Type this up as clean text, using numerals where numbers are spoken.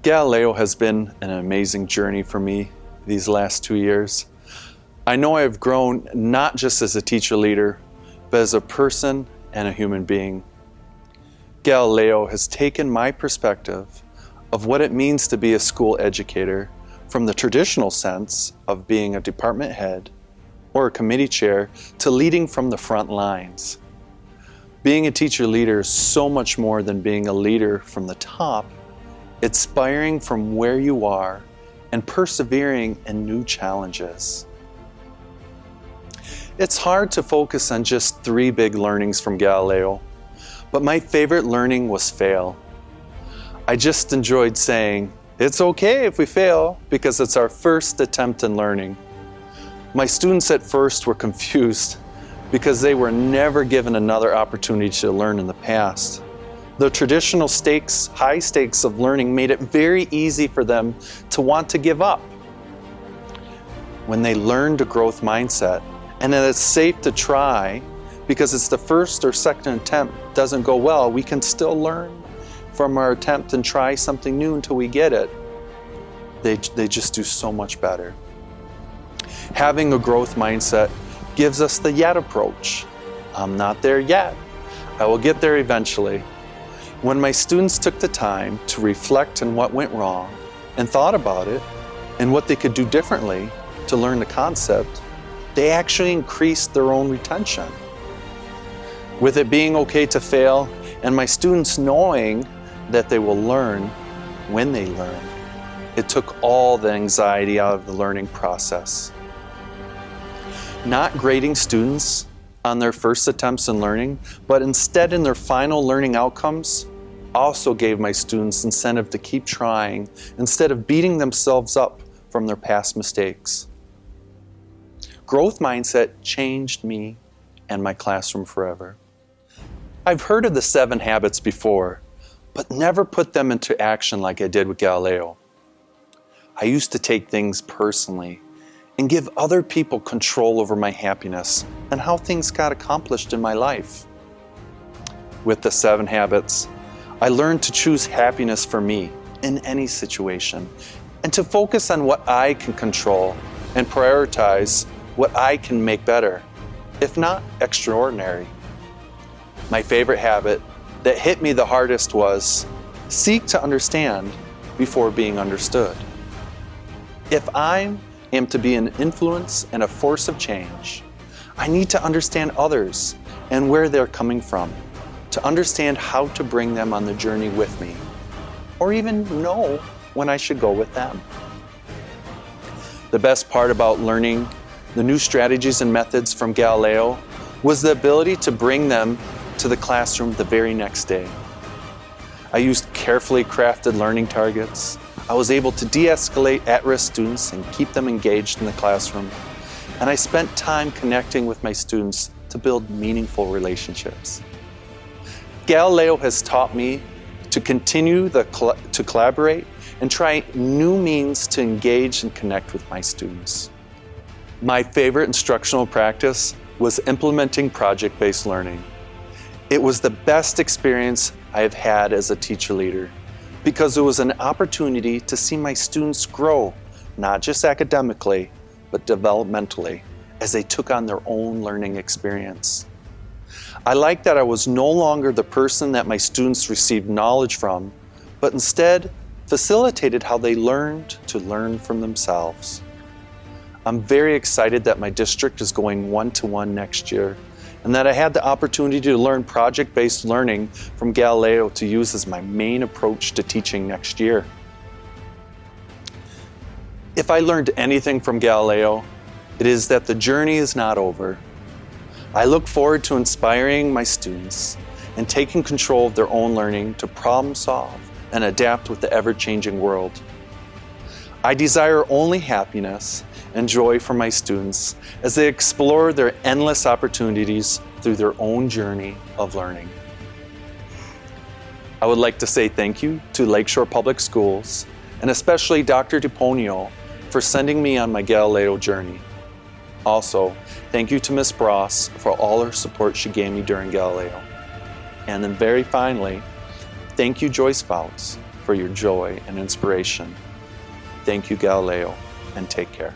Galileo has been an amazing journey for me these last 2 years. I know I've grown not just as a teacher leader, but as a person and a human being. Galileo has taken my perspective of what it means to be a school educator from the traditional sense of being a department head or a committee chair to leading from the front lines. Being a teacher leader is so much more than being a leader from the top. Inspiring from where you are and persevering in new challenges. It's hard to focus on just 3 big learnings from Galileo, but my favorite learning was fail. I just enjoyed saying, it's okay if we fail because it's our first attempt in learning. My students at first were confused because they were never given another opportunity to learn in the past. The traditional high stakes of learning made it very easy for them to want to give up. When they learned a growth mindset and that it's safe to try because it's the first or second attempt doesn't go well, we can still learn from our attempt and try something new until we get it. They just do so much better. Having a growth mindset gives us the yet approach. I'm not there yet. I will get there eventually. When my students took the time to reflect on what went wrong and thought about it and what they could do differently to learn the concept, they actually increased their own retention. With it being okay to fail and my students knowing that they will learn when they learn, it took all the anxiety out of the learning process. Not grading students on their first attempts in learning, but instead in their final learning outcomes, also gave my students incentive to keep trying instead of beating themselves up from their past mistakes. Growth mindset changed me and my classroom forever. I've heard of the 7 habits before, but never put them into action like I did with Galileo. I used to take things personally and give other people control over my happiness and how things got accomplished in my life. With the 7 habits, I learned to choose happiness for me in any situation and to focus on what I can control and prioritize what I can make better, if not extraordinary. My favorite habit that hit me the hardest was seek to understand before being understood. If I am to be an influence and a force of change, I need to understand others and where they're coming from, to understand how to bring them on the journey with me, or even know when I should go with them. The best part about learning the new strategies and methods from Galileo was the ability to bring them to the classroom the very next day. I used carefully crafted learning targets. I was able to de-escalate at-risk students and keep them engaged in the classroom. And I spent time connecting with my students to build meaningful relationships. Galileo has taught me to continue to collaborate and try new means to engage and connect with my students. My favorite instructional practice was implementing project-based learning. It was the best experience I have had as a teacher leader because it was an opportunity to see my students grow, not just academically, but developmentally, as they took on their own learning experience. I liked that I was no longer the person that my students received knowledge from, but instead facilitated how they learned to learn from themselves. I'm very excited that my district is going 1-to-1 next year, and that I had the opportunity to learn project-based learning from Galileo to use as my main approach to teaching next year. If I learned anything from Galileo, it is that the journey is not over. I look forward to inspiring my students and taking control of their own learning to problem solve and adapt with the ever-changing world. I desire only happiness and joy for my students as they explore their endless opportunities through their own journey of learning. I would like to say thank you to Lakeshore Public Schools and especially Dr. DePonio for sending me on my Galileo journey. Also, thank you to Ms. Bross for all her support she gave me during Galileo. And then very finally, thank you Joyce Fouts for your joy and inspiration. Thank you, Galileo, and take care.